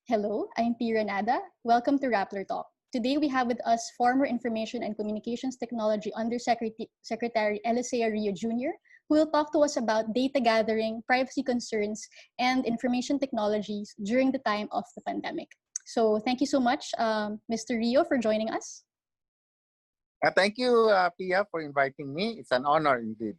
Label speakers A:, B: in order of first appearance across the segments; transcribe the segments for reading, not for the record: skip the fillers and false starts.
A: Hello, I'm P. Renada. Welcome to Rappler Talk. Today we have with us former Information and Communications Technology Secretary Eliseo Rio Jr., who will talk to us about data gathering, privacy concerns, and information technologies during the time of the pandemic. So thank you so much, Mr. Rio, for joining us.
B: Thank you, Pia, for inviting me. It's an honor indeed.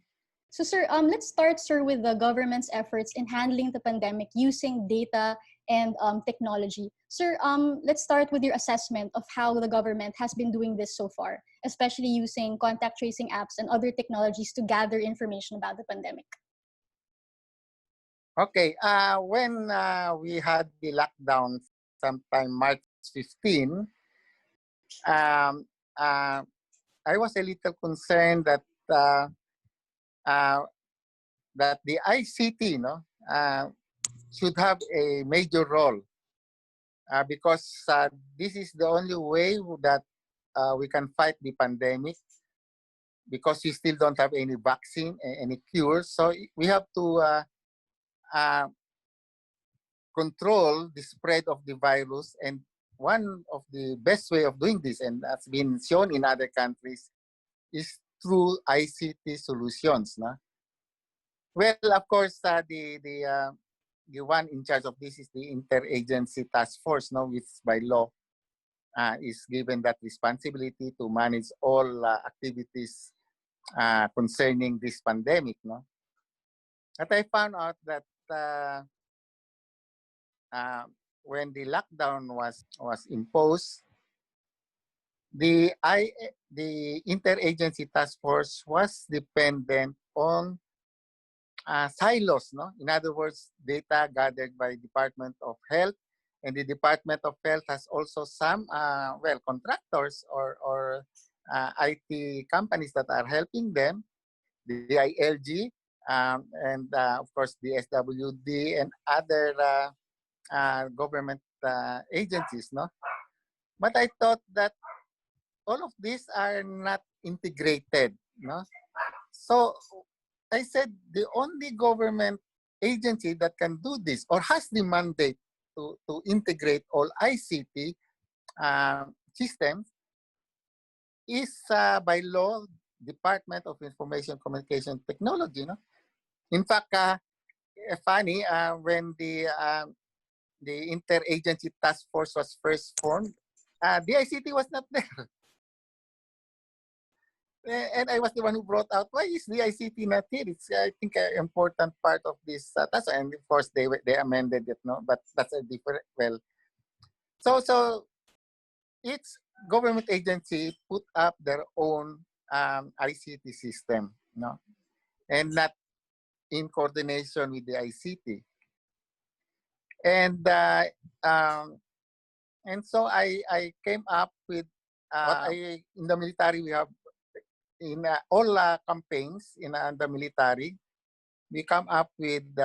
A: So, sir, let's start, sir, with the government's efforts in handling the pandemic using data and technology. Sir, let's start with your assessment of how the government has been doing this so far, especially using contact tracing apps and other technologies to gather information about the pandemic.
B: Okay, when we had the lockdown sometime March 15, um, uh, I was a little concerned that uh, that the ICT, should have a major role because this is the only way that we can fight the pandemic because we still don't have any vaccine, any cure. So we have to uh, control the spread of the virus. And one of the best way of doing this, and that's been shown in other countries, is through ICT solutions. No? Well, of course, the one in charge of this is the interagency task force, no, which by law is given that responsibility to manage all activities concerning this pandemic. No, but I found out that when the lockdown was imposed, the interagency task force was dependent on silos, no? In other words, data gathered by Department of Health, and the Department of Health has also some, contractors or IT companies that are helping them, the ILG, and of course the SWD and other government agencies, no? But I thought that all of these are not integrated, no? So I said the only government agency that can do this or has the mandate to integrate all ICT systems is by law Department of Information Communication Technology. No? In fact, funny, when the interagency task force was first formed, the ICT was not there. And I was the one who brought out, why is the ICT not here? It's, I think, an important part of this task. And of course, they amended it, no? But that's a different, well. So each government agency put up their own ICT system, no? And not in coordination with the ICT. And so I came up with, in the military, we have, in all campaigns in the military, we come up with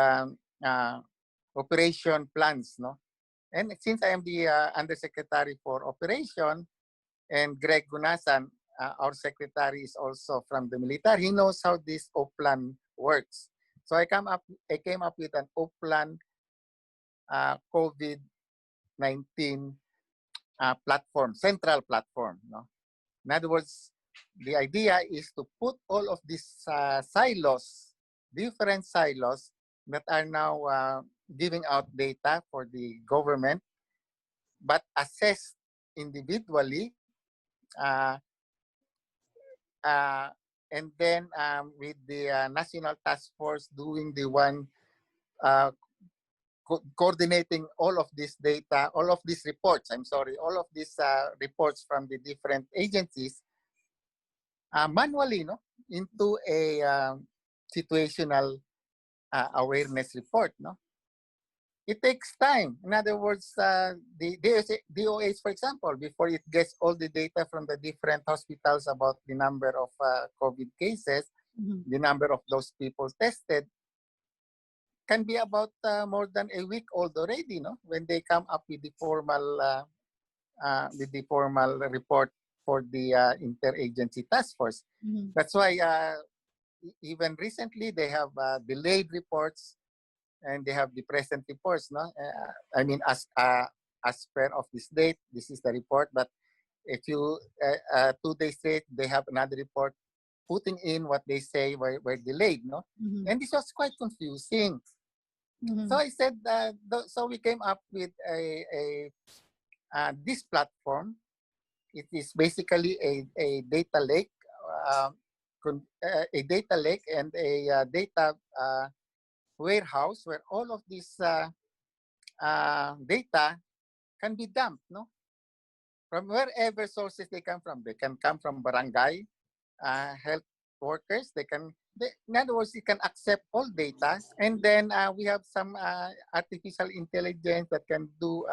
B: operation plans, no? And since I am the undersecretary for operation, and Greg Gunasan, our secretary, is also from the military, he knows how this OPLAN works. So I came up with an OPLAN COVID-19 platform, central platform, no? In other words, the idea is to put all of these silos, different silos that are now giving out data for the government, but assessed individually, and then with the National Task Force doing the one coordinating all of this data, all of these reports, all of these reports from the different agencies, manually, no, into a situational awareness report, no. It takes time. In other words, the DOH, for example, before it gets all the data from the different hospitals about the number of COVID cases, the number of those people tested, can be about more than a week old already, no, when they come up with the formal report for the interagency task force. That's why even recently they have delayed reports and they have the present reports. No, I mean, as as per of this date, this is the report. But if you 2 days late, they have another report putting in what they say were delayed, no?
A: Mhm.
B: And this was quite confusing.
A: Mhm.
B: So I said, so we came up with this platform. It is basically a data lake, a data lake and a data warehouse where all of this data can be dumped, no? From wherever sources they come from. They can come from barangay, health workers. In other words, you can accept all data. And then we have some artificial intelligence that can do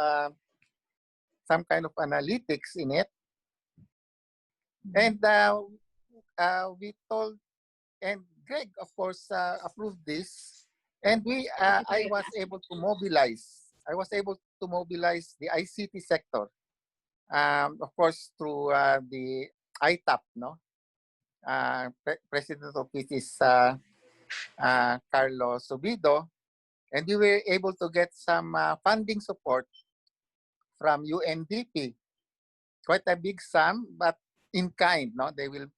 B: some kind of analytics in it. And we told, and Greg, of course, approved this. And I was able to mobilize. I was able to mobilize the ICT sector, of course, through the ITAP, no? President of which is Carlos Subido. And we were able to get some funding support from UNDP. Quite a big sum, but in kind, no? They will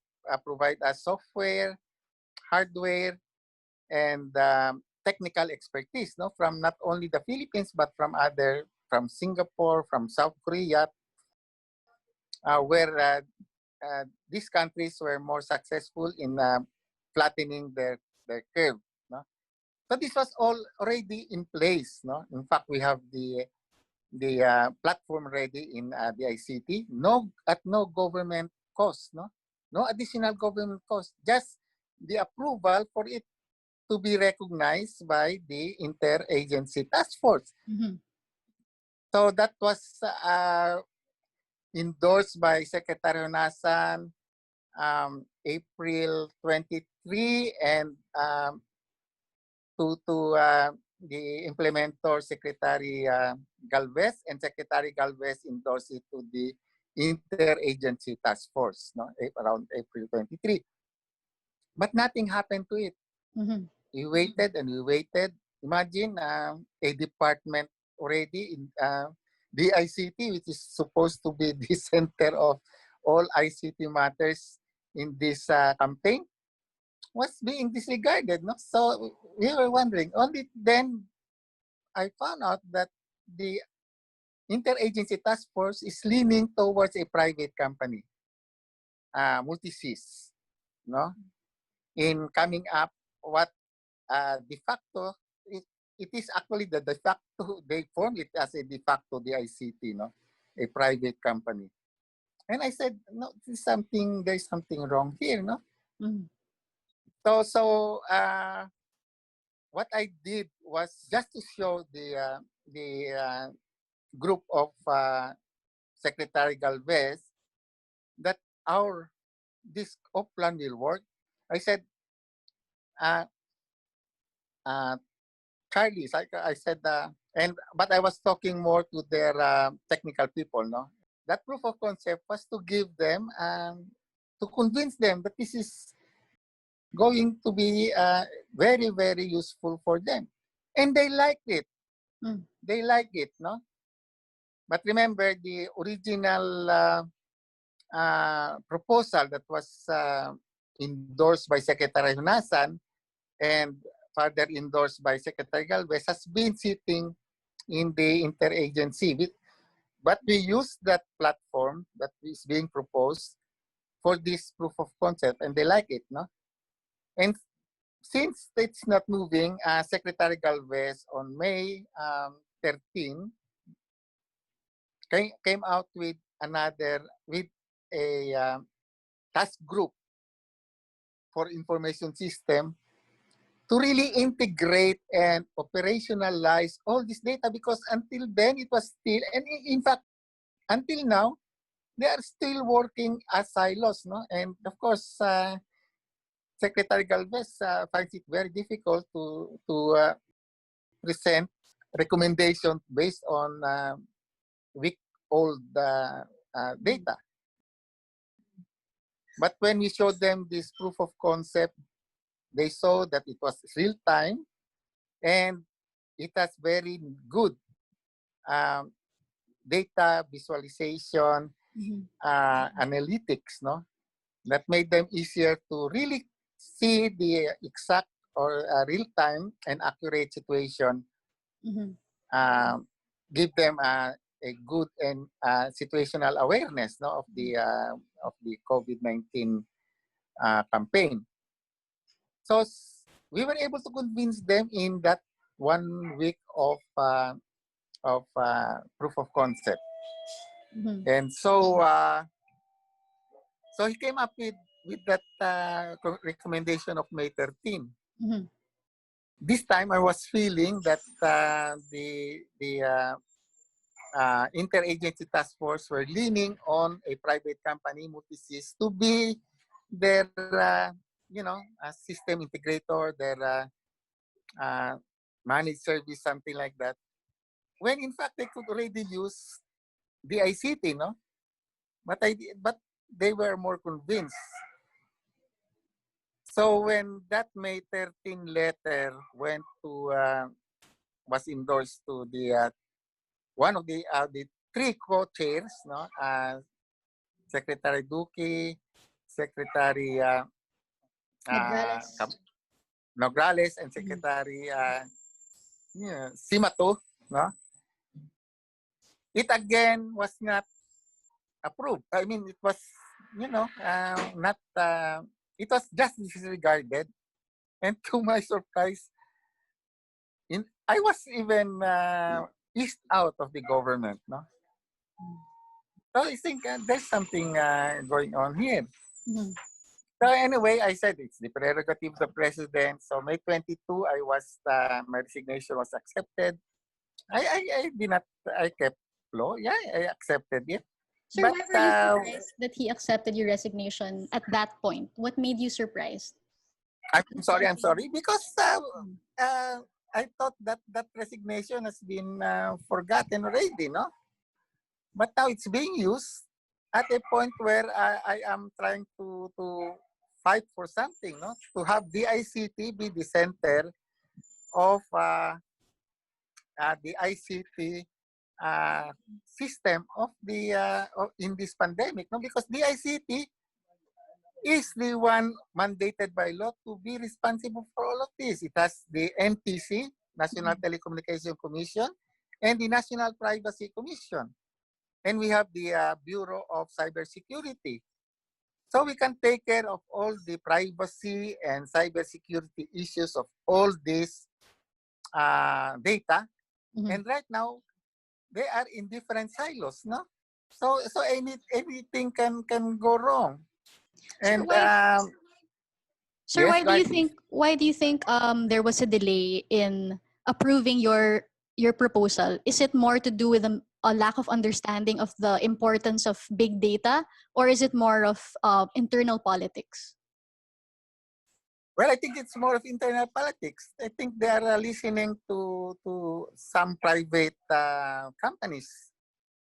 B: provide us software, hardware, and technical expertise, no? From not only the Philippines, but from Singapore, from South Korea, where these countries were more successful in flattening their curve, no? So this was all already in place, no? In fact, we have the platform ready in the ICT, at no government cost, no? No additional government cost, just the approval for it to be recognized by the interagency task force.
A: Mhm.
B: So that was endorsed by Secretary Honasan April 23, and to the implementor Secretary Galvez, and Secretary Galvez endorsed it to the interagency task force, no, around April 23. But nothing happened to it.
A: Mhm.
B: We waited and we waited. Imagine a department already in the ICT, which is supposed to be the center of all ICT matters in this campaign, was being disregarded. No? So we were wondering. Only then I found out that the interagency task force is leaning towards a private company, Multisys, no? In coming up what de facto, it is actually the de facto, they formed it as a de facto DICT, no? A private company. And I said, no, there's something wrong here, no?
A: Mhm.
B: So what I did was just to show the group of Secretary Galvez that this plan will work. I said, uh, uh, Charlie, I said, but I was talking more to their technical people, no? That proof of concept was to give them, to convince them that this is going to be very, very useful for them. And they liked it.
A: Mm.
B: They like it, no? But remember, the original proposal that was endorsed by Secretary Hunasan and further endorsed by Secretary Galvez has been sitting in the interagency. But we use that platform that is being proposed for this proof of concept, and they like it, no? And since it's not moving, Secretary Galvez on May 13 came out with a task group for information system to really integrate and operationalize all this data, because until then it was still, and in fact, until now, they are still working as silos, no? And of course, Secretary Galvez finds it very difficult to present recommendations based on week-old data. But when we showed them this proof of concept, they saw that it was real time and it has very good data visualization, analytics, no? That made them easier to really see the exact or real-time and accurate situation, um, give them a good and situational awareness, no, of the COVID-19 campaign. So we were able to convince them in that 1 week of proof of concept. And so so he came up with that recommendation of May 13. This time I was feeling that the interagency task force were leaning on a private company, Multisys, to be their system integrator, their managed service, something like that. When in fact they could already use the ICT, no? But they were more convinced. So when that May 13 letter went to was endorsed to the one of the three co-chairs, no, Secretary Duque, Secretary Nograles, and Secretary Simato, no, it again was not approved. I mean, it was, not. It was just disregarded, and to my surprise, I was even eased out of the government. No, so I think there's something going on here. So anyway, I said it's the prerogative of the president. So May 22, my resignation was accepted. I did not. I kept low. Yeah, I accepted it.
A: Sir, why were you surprised that he accepted your resignation at that point? What made you surprised?
B: I'm sorry. Because I thought that resignation has been forgotten already, no? But now it's being used at a point where I am trying to fight for something, no? To have the ICT be the center of the ICT system of the in this pandemic, no? Because the ICT is the one mandated by law to be responsible for all of this. It has the NTC, National Telecommunication Commission, and the National Privacy Commission. And we have the Bureau of Cybersecurity. So we can take care of all the privacy and cybersecurity issues of all this data. And right now, they are in different silos, no? So anything can go wrong. And
A: sir, why do you think there was a delay in approving your proposal? Is it more to do with a lack of understanding of the importance of big data, or is it more of internal politics?
B: Well, I think it's more of internal politics. I think they are listening to some private companies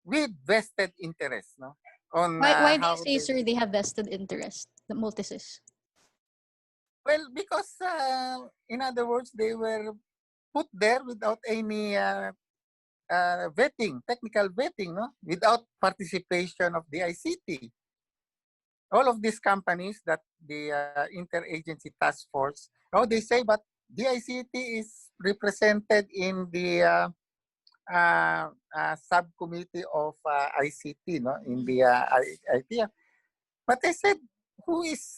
B: with vested interest, no? On
A: why do you say, sir, they have vested interest, the Multisys?
B: Well, because in other words, they were put there without any vetting, technical vetting, no? Without participation of the ICT. All of these companies that the interagency task force, they say, but the ICT is represented in the subcommittee of ICT, no, in the ITF. But I said, who is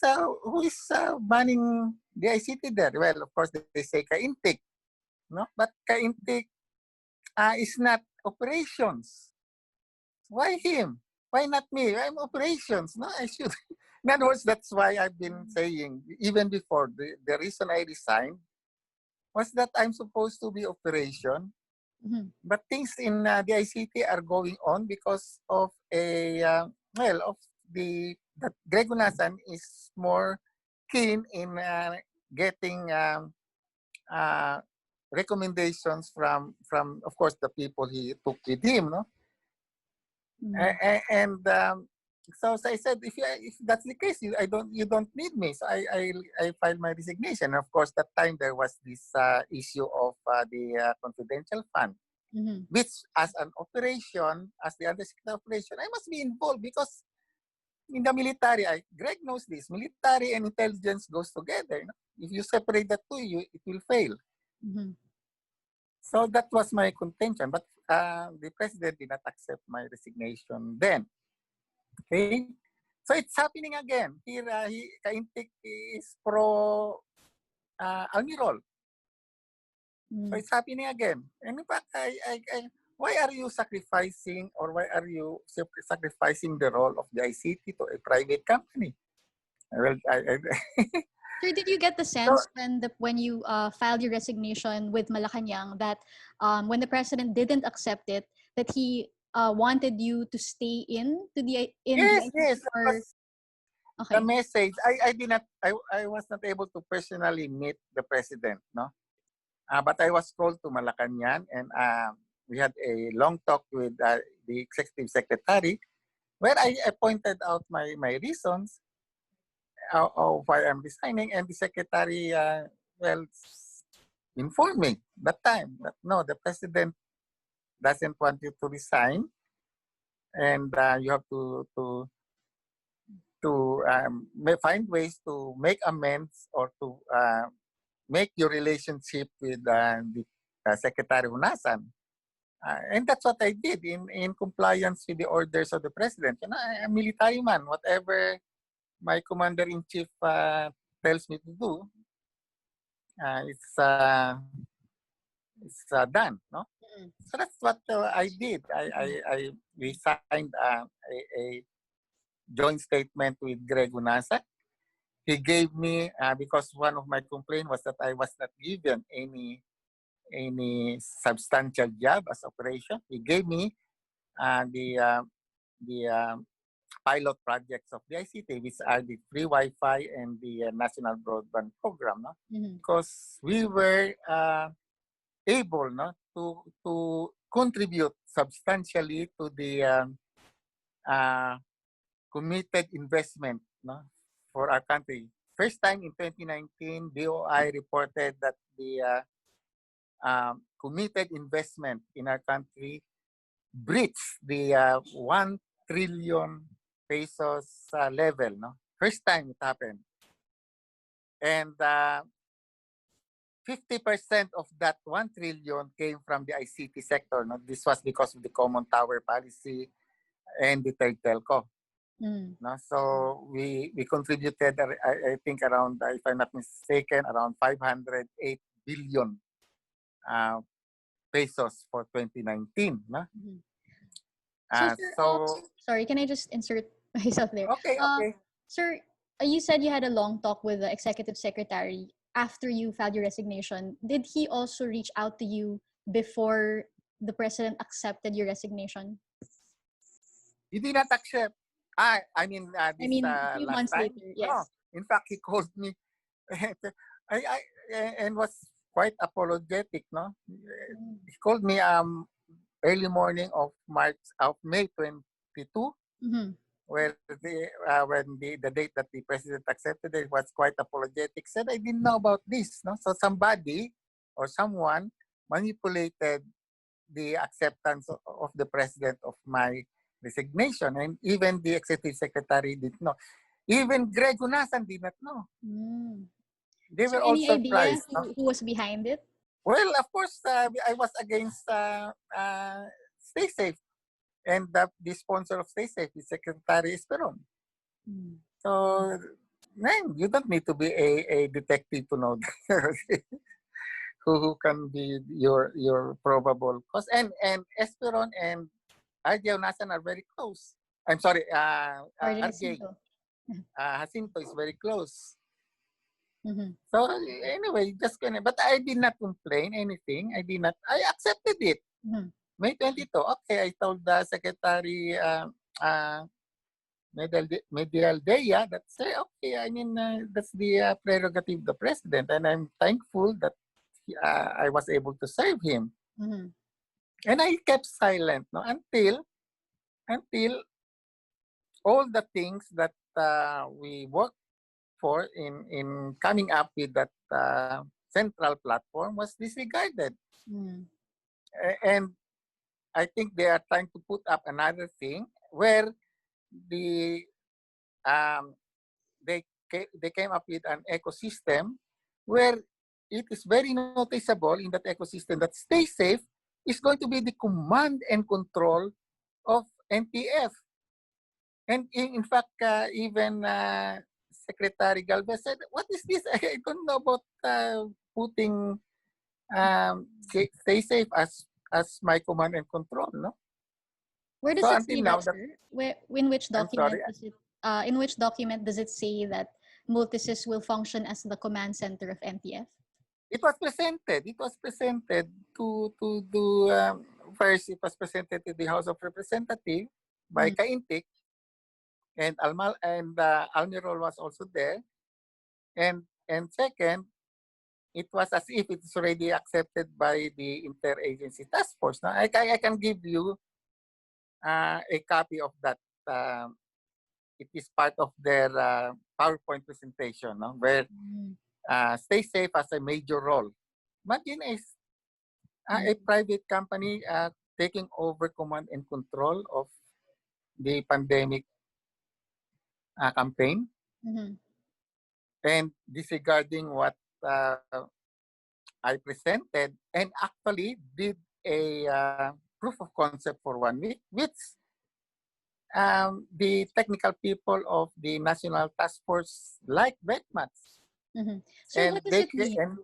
B: manning the ICT there? Well, of course, they say Kaintik, no, but Kaintik is not operations. Why him? Why not me? I'm operations. No, I should. In other words, that's why I've been saying, even before, the reason I resigned was that I'm supposed to be operation. But things in the ICT are going on because of that Greg Unasan is more keen in getting recommendations from, of course, the people he took with him, no? So I said, if that's the case, you don't need me. So I filed my resignation. And of course, that time there was this issue of the confidential fund. which as an operation, as the undersecretary of operation, I must be involved because in the military, Greg knows this, military and intelligence goes together. No? If you separate the two, it will fail. So that was my contention. But the president did not accept my resignation then. Okay? So it's happening again. Here, Kaintik is pro Almirol. So it's happening again. And in fact, why are you sacrificing or why are you sacrificing the role of the ICT to a private company? Well,
A: Sir, did you get the sense when you filed your resignation with Malacanang that when the president didn't accept it, that he wanted you to stay in the
B: yes.
A: or okay.
B: The message. I was not able to personally meet the president, no. But I was called to Malacanang and we had a long talk with the executive secretary where I pointed out my reasons of why I'm resigning, and the secretary informed me that time that no, the president doesn't want you to resign, and you have to find ways to make amends or to make your relationship with the Secretary Hunasan. And that's what I did in compliance with the orders of the president. You know, I'm a military man. Whatever my commander-in-chief tells me to do, it's done. No, so that's what I did. We signed a joint statement with Greg Unasa. He gave me because one of my complaints was that I was not given any substantial job as operation. He gave me the pilot projects of the ICT, which are the free Wi-Fi and the national broadband program, no? Because we were able, no, to contribute substantially to the committed investment, no, for our country. First time in 2019, BOI reported that the committed investment in our country breached the 1 trillion pesos level. No, first time it happened, and 50% of that 1 trillion came from the ICT sector. No, this was because of the common tower policy and the third telco. No, so we contributed, I think around, if I'm not mistaken, around 508 billion pesos for 2019. No?
A: Sorry, can I just insert myself there?
B: Okay.
A: Sir, you said you had a long talk with the executive secretary after you filed your resignation. Did he also reach out to you before the president accepted your resignation?
B: He did not accept. A few
A: months
B: time?
A: later, yes.
B: No, in fact, he called me and was quite apologetic. No, he called me early morning of May 22, where when the date that the president accepted it was quite apologetic. Said I didn't know about this. No, so somebody or someone manipulated the acceptance of the president of my resignation, and even the executive secretary didn't know. Even Greg Unasan did not know. They were all surprised.
A: Any idea who was behind it?
B: Well, of course, I was against Stay Safe, and the sponsor of Stay Safe is Secretary Esperon. So, man, you don't need to be a detective to know who can be your probable cause. And Esperon and RJ Unasan are very close. I'm sorry, RJ Jacinto is very close. So anyway, but I did not complain anything. I accepted it. May 22. Okay, I told the Secretary Medialdea that say, okay, I mean, that's the prerogative of the president, and I'm thankful that I was able to serve him. And I kept silent, no, until all the things that we worked for in coming up with that central platform was disregarded. And I think they are trying to put up another thing where the um, they came up with an ecosystem where it is very noticeable in that ecosystem that stay safe is going to be the command and control of NTF. And in fact, even Secretary Galvez said, "What is this? I don't know about putting stay safe as my command and control." No.
A: Where does
B: So
A: it
B: until
A: say
B: now,
A: that,
B: that
A: sir? In which
B: I'm sorry,
A: document does it? In which document does it say that Multisys will function as the command center of NTF?
B: it was presented. It was presented to do first. It was presented to the House of Representatives by
A: Mhm.
B: Kaintik, and Almirol was also there. And second, it was as if it's already accepted by the interagency task force. Now, I can give you a copy of that. It is part of their PowerPoint presentation, no? Where
A: Mm.
B: Stay Safe has a major role. Imagine a private company taking over command and control of the pandemic campaign
A: Mhm.
B: and disregarding what I presented and actually did a proof of concept for 1 week, which the technical people of the National Task Force like very much.
A: Mhm. Sir,
B: And
A: what does it mean?
B: and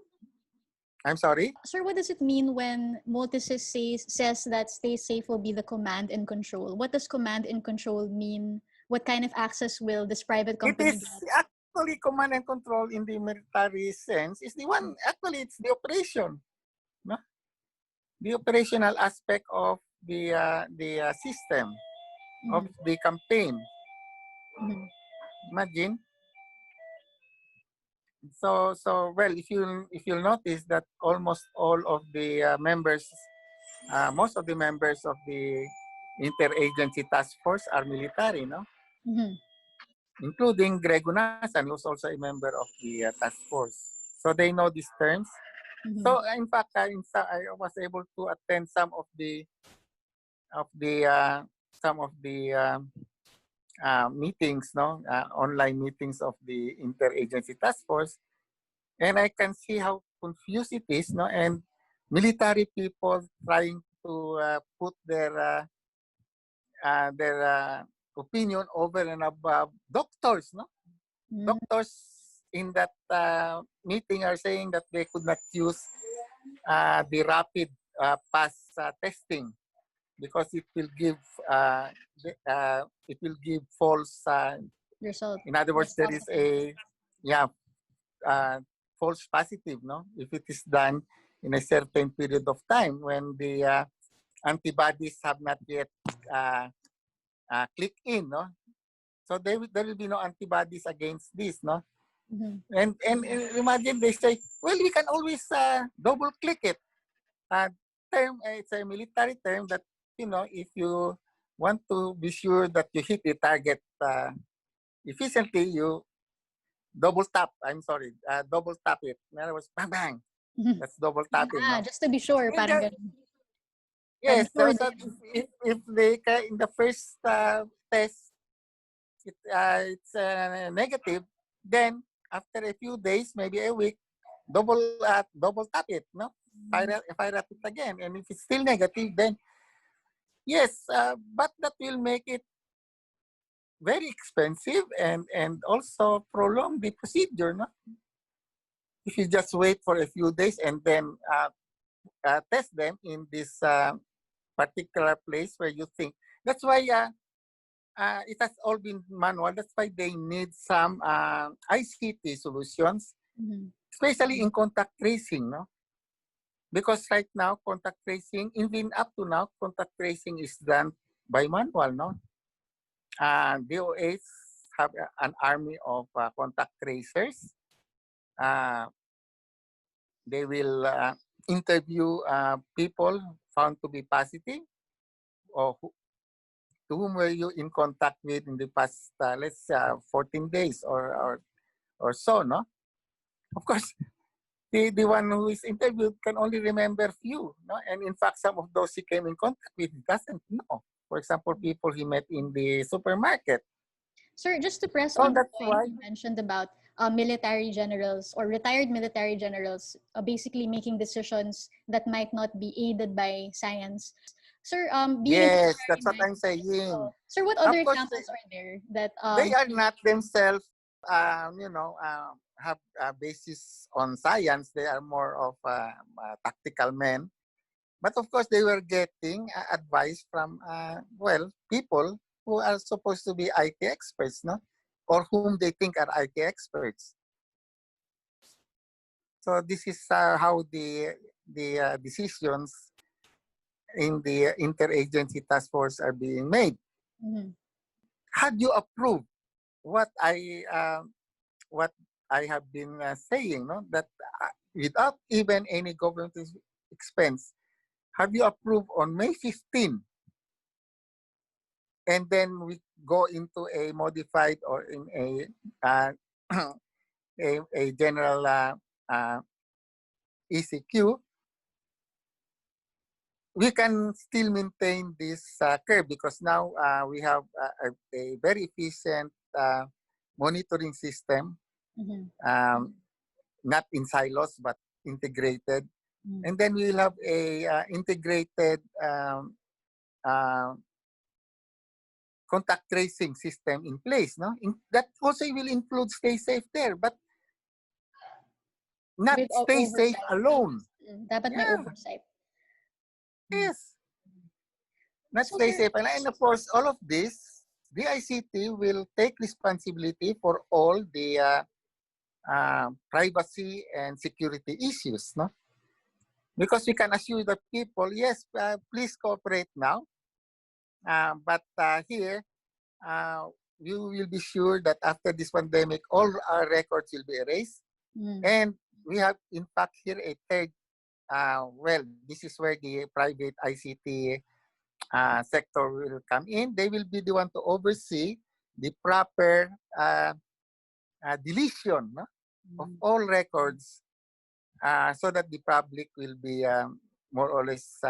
B: I'm sorry.
A: Sir, what does it mean when Multisys says that Stay Safe will be the command and control? What does command and control mean? What kind of access will this private
B: It
A: company
B: is
A: get?
B: actually command and control in the military sense is the one, actually it's the operation, no? The operational aspect of the system of
A: Mhm.
B: the campaign.
A: Mhm.
B: Imagine. So well, if you'll notice that almost all of the members, most of the members of the interagency task force are military, no?
A: Mhm.
B: Including Greg Unasan, who's also a member of the task force. So they know these terms.
A: Mhm.
B: So in fact, I was able to attend of the some of the meetings, no, online meetings of the interagency task force, and I can see how confused it is, no, and military people trying to put their opinion over and above doctors, no.
A: Mhm.
B: Doctors in that meeting are saying that they could not use the rapid pass testing because uh, it will give false.
A: Result.
B: In other words,
A: False
B: there is
A: positive.
B: a yeah uh, false positive, no, if it is done in a certain period of time when the antibodies have not yet uh, clicked in, no. So there will be no antibodies against this, no.
A: Mhm.
B: And imagine they say, well, we can always double click it. Uh, it's a military term that, if you want to be sure that you hit the target efficiently, you double tap. I'm sorry, double tap it. In other words, bang bang.
A: Mhm.
B: That's double tapping,
A: Ah,
B: no?
A: just to be sure,
B: And
A: parang ganun. Parang
B: yes,
A: sure
B: so
A: din.
B: if they in the first test it's negative, then after a few days, maybe a week, double tap it, no? Fire at it again, and if it's still negative, then yes, but that will make it very expensive and also prolong the procedure, no? If you just wait for a few days and then test them in this particular place where you think. That's why it has all been manual. That's why they need some ICT solutions,
A: Mhm.
B: especially in contact tracing, no? Because right now, contact tracing, even up to now, contact tracing is done by manual, no? DOAs have an army of contact tracers. Uh, they will interview people found to be positive or to whom were you in contact with in the past, let's 14 days or so, no? Of course, the one who is interviewed can only remember few, no? And in fact, some of those he came in contact with doesn't know. For example, people he met in the supermarket.
A: Sir, just to press
B: So
A: on the
B: that's
A: point
B: why,
A: you mentioned about military generals or retired military generals basically making decisions that might not be aided by science. Sir, being a
B: yes,
A: military
B: that's what
A: man,
B: I'm saying.
A: sir, what other
B: Of course,
A: examples are there that
B: they are not themselves, have a basis on science. They are more of tactical men. But of course, they were getting advice from, people who are supposed to be IT experts, no? Or whom they think are IT experts. So this is how the decisions in the interagency task force are being made.
A: mhm,
B: Had you approved what what I have been saying, no? That without even any government expense, have you approved on May 15, and then we go into a modified or in a a general ECQ, we can still maintain this curve because now we have a very efficient monitoring system,
A: mhm,
B: not in silos but integrated.
A: mhm,
B: And then we will have a integrated uh, contact tracing system in place. No, that also will include stay safe there, but not
A: with
B: stay safe
A: oversight.
B: alone.
A: Dapat may
B: Yeah,
A: oversight. Mm.
B: yes, not
A: So,
B: stay
A: sir,
B: safe. And of course, all of this, the ICT will take responsibility for all the privacy and security issues, no? Because we can assure the people, yes, please cooperate now. But here, uh, we will be sure that after this pandemic, all our records will be erased.
A: mm,
B: And we have, in fact, here a third, this is where the private ICT sector will come in. They will be the one to oversee the proper deletion, no, of all records so that the public will be more or less,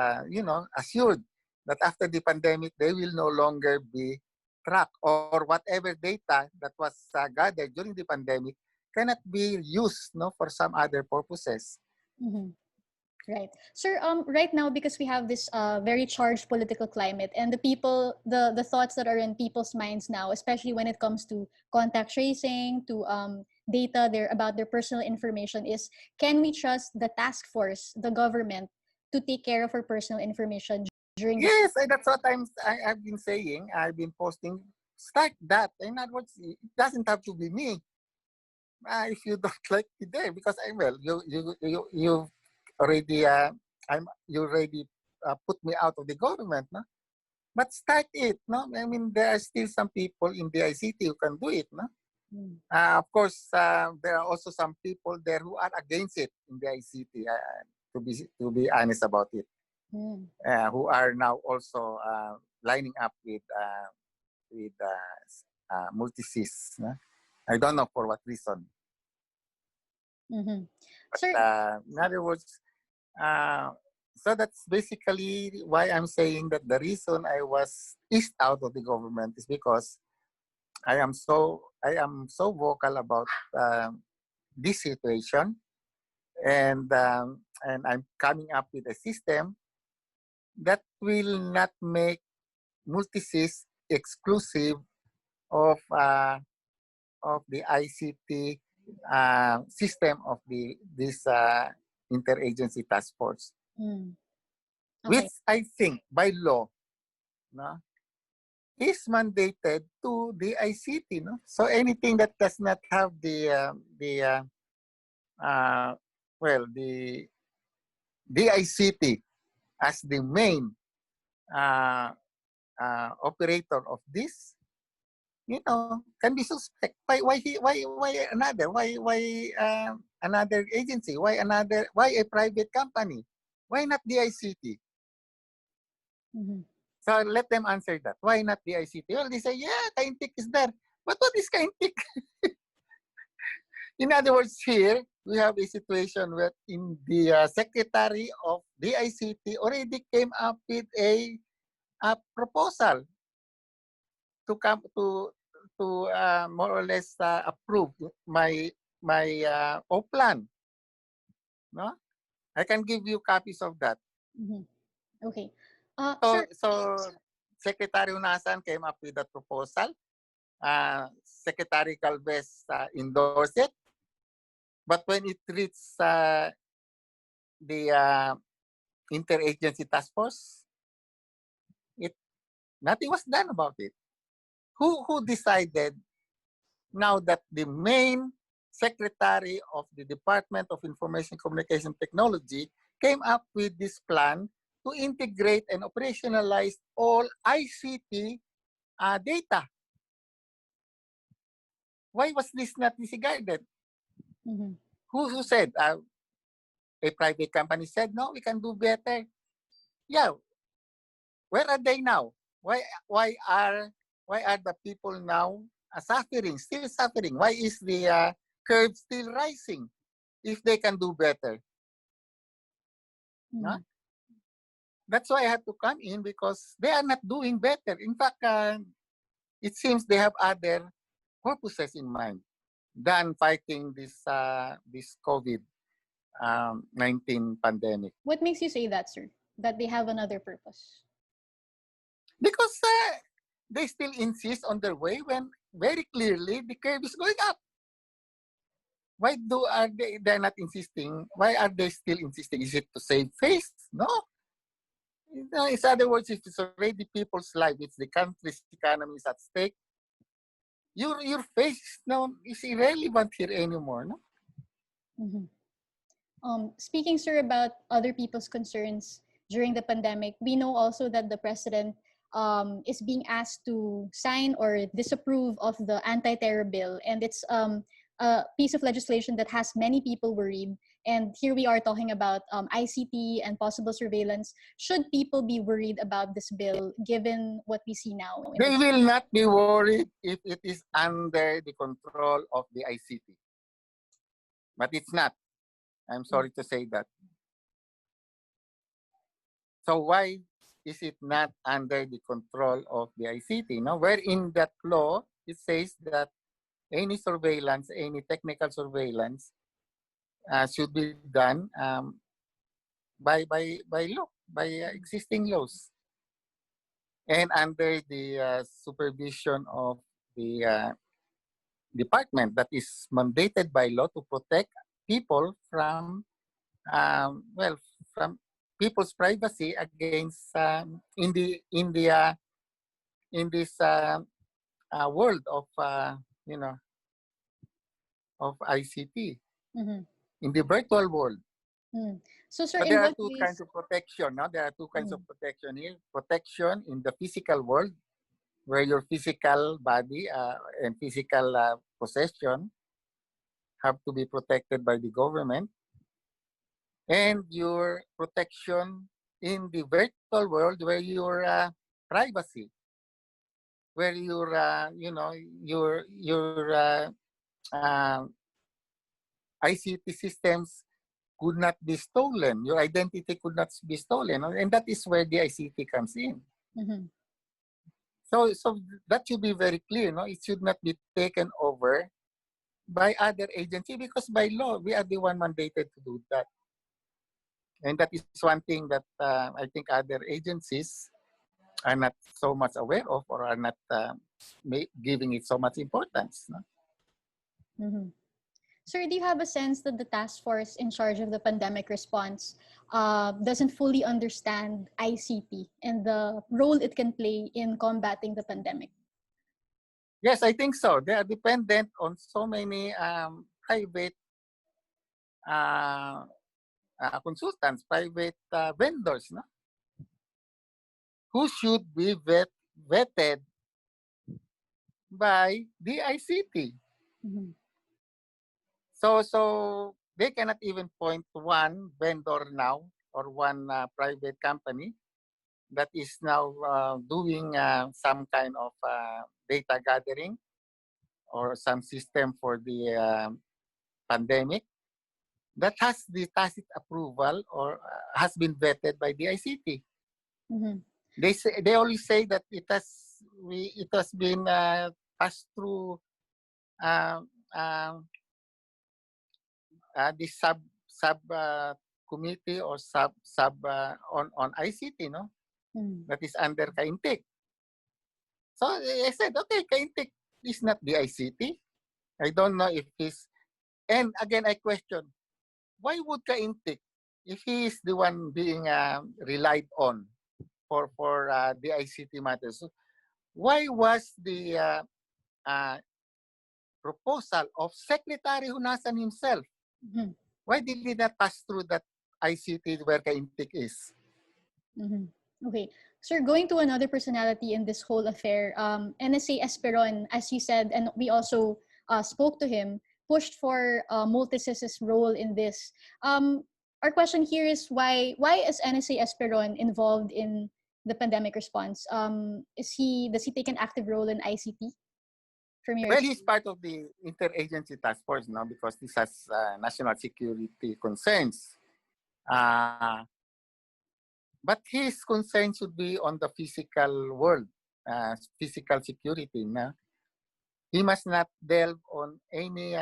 B: assured that after the pandemic, they will no longer be tracked, or whatever data that was gathered during the pandemic cannot be used, no, for some other purposes.
A: mhm. Right. Sir, right now, because we have this very charged political climate and the people, the thoughts that are in people's minds now, especially when it comes to contact tracing, to data there about their personal information is, can we trust the task force, the government, to take care of our personal information during this?
B: Yes, that's what I've been saying. I've been posting. Start that. In other words, it doesn't have to be me. If you don't like it there, because you already you already put me out of the government, no? But start it, no? I mean, there are still some people in the ICT who can do it, no?
A: Mm,
B: Of course, there are also some people there who are against it in the ICT. To be honest about it,
A: mm,
B: who are now also lining up with multi-sys. No? I don't know for what reason.
A: mhm.
B: But
A: Sir,
B: in other words, so that's basically why I'm saying that the reason I was eased out of the government is because I am so vocal about this situation, and I'm coming up with a system that will not make multisys exclusive of the ICT system of this interagency task force,
A: mm,
B: which
A: okay.
B: I think by law, no, is mandated to the ICT. No, so anything that does not have uh, the ICT as the main uh, operator of this, can be suspect. Why another? Why another agency? Why a private company? Why not the ICT?
A: Mhm.
B: So let them answer that. Why not the ICT? Well, they say, yeah, Kaintik is there. But what is Kaintik? In other words, here we have a situation where in the Secretary of DICT already came up with a proposal to come to more or less approve my O-plan. No, I can give you copies of that.
A: Mhm. Okay.
B: So,
A: Sir,
B: so Secretary Hunasan came up with that proposal. Secretary Calves endorsed it. But when it reached the interagency task force, nothing was done about it. Who decided now that the main secretary of the Department of Information Communication Technology came up with this plan to integrate and operationalize all ICT data? Why was this not disregarded?
A: mhm.
B: Who said? A private company said, no, we can do better. Yeah, where are they now? Why are the people now suffering, still suffering? Why is the curve still rising if they can do better? No?
A: Mhm.
B: That's why I had to come in, because they are not doing better. In fact, it seems they have other purposes in mind than fighting this COVID-19 pandemic.
A: What makes you say that, sir? That they have another purpose?
B: Because they still insist on their way when very clearly the curve is going up. Why are they're not insisting? Why are they still insisting? Is it to save face? No. In other words, if it's already people's life, it's the country's economy is at stake, your face now is irrelevant here anymore. No?
A: Mhm. Speaking, sir, about other people's concerns during the pandemic, we know also that the president is being asked to sign or disapprove of the anti-terror bill, and it's a piece of legislation that has many people worried. And here we are talking about ICT and possible surveillance. Should people be worried about this bill, given what we see now?
B: They will not be worried if it is under the control of the ICT. But it's not. I'm sorry to say that. So why is it not under the control of the ICT? No, where in that law it says that any surveillance, any technical surveillance, should be done by law, by existing laws, and under the supervision of the department that is mandated by law to protect people from well, from people's privacy against in this world of you know of ICT,
A: Mm-hmm.
B: in the virtual world.
A: Mm. So, sir,
B: But
A: in
B: there are
A: what
B: two kinds
A: ways?
B: of protection. No, there are two kinds of
A: Mm.
B: protection here. Protection in the physical world, where your physical body and physical possession have to be protected by the government, and your protection in the virtual world, where your privacy, where your uh, ICT systems could not be stolen. Your identity could not be stolen, and that is where the ICT comes in.
A: Mm-hmm.
B: So that should be very clear. No, it should not be taken over by other agency, because by law we are the one mandated to do that. And that is one thing that I think other agencies are not so much aware of, or are not giving it so much importance. No?
A: Mm-hmm. Sir, do you have a sense that the task force in charge of the pandemic response doesn't fully understand ICT and the role it can play in combating the pandemic?
B: Yes, I think so. They are dependent on so many private uh, consultants, private vendors, no? Who should be vetted by the ICT.
A: Mm-hmm.
B: So they cannot even point to one vendor now, or one private company that is now doing some kind of data gathering, or some system for the pandemic that has the tacit approval or has been vetted by the ICT.
A: Mm-hmm.
B: They always say that it has been passed through uh, uh, the sub committee or sub on ICT, no, that is under Kaintek. So I said, okay, Kaintek is not the ICT. I don't know if he's, and again I question, why would Kaintek, if he is the one being relied on for the ICT matters, why was the proposal of Secretary Hunasan himself, why did he not pass through that ICT where Kaintek is?
A: Okay. Sir, going to another personality in this whole affair, NSA Esperon, as you said, and we also spoke to him, pushed for Multisys's role in this. Our question here is why is NSA Esperon involved in the pandemic response? Does he take an active role in ICT? From your
B: Well, he's part of the interagency task force now because this has national security concerns. But his concern should be on the physical world, physical security. No? He must not delve on any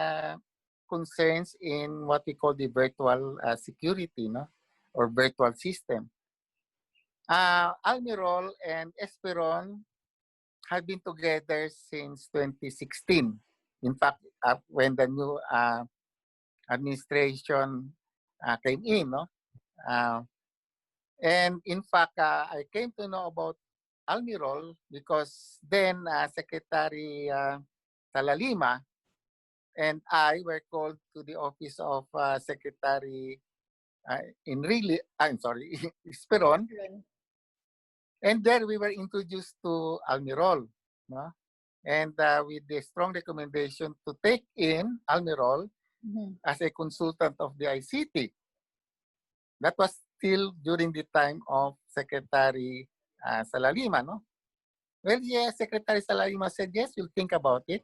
B: concerns in what we call the virtual security, no? Or virtual system. Almirol and Esperon have been together since 2016. In fact, when the new administration came in, no? And in fact, I came to know about Almirol because then Secretary Talalima and I were called to the office of Secretary Esperon. And there we were introduced to Almirol. No? And with the strong recommendation to take in Almirol as a consultant of the ICT. That was still during the time of Secretary Salalima, no? Well, yes, Secretary Salalima said, yes, we'll think about it.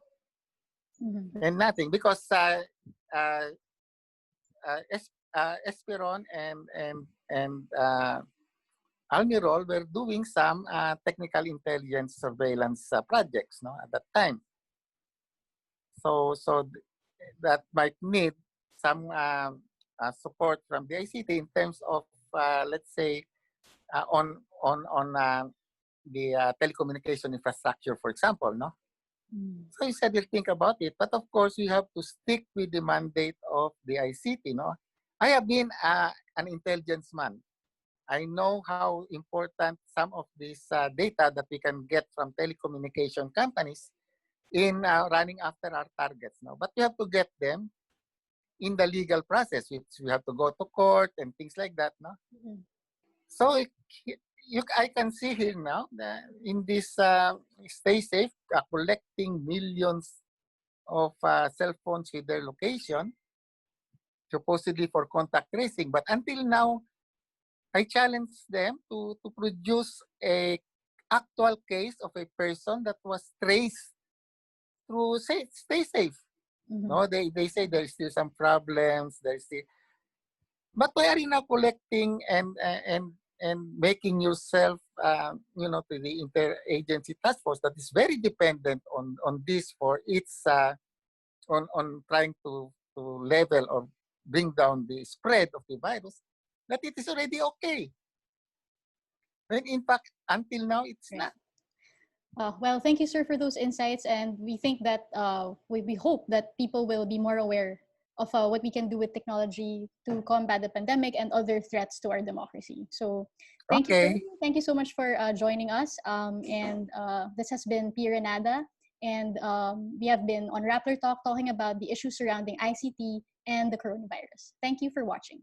B: And nothing, because Esperon and Almirol were doing some technical intelligence surveillance projects, no, at that time. So that might need some support from the ICT in terms of, let's say, on the telecommunication infrastructure, for example, no? So he said he'll think about it, but of course you have to stick with the mandate of the ICT, no? I have been an intelligence man. I know how important some of this data that we can get from telecommunication companies in running after our targets, no? But we have to get them in the legal process, which we have to go to court and things like that, no? So I can see here now that in this Stay Safe, collecting millions of cell phones with their location, supposedly for contact tracing. But until now, I challenge them to produce a actual case of a person that was traced through Stay Safe. No, they say there's still some problems. But why are you now collecting and making yourself, to the interagency task force that is very dependent on this for its on trying to level or bring down the spread of the virus, that it is already okay. When in fact, until now, it's not.
A: Well, thank you, sir, for those insights. And we think that we hope that people will be more aware of what we can do with technology to combat the pandemic and other threats to our democracy. So thank you, sir. Thank you so much for joining us. And this has been P. Renada. And we have been on Rappler Talk talking about the issues surrounding ICT and the coronavirus. Thank you for watching.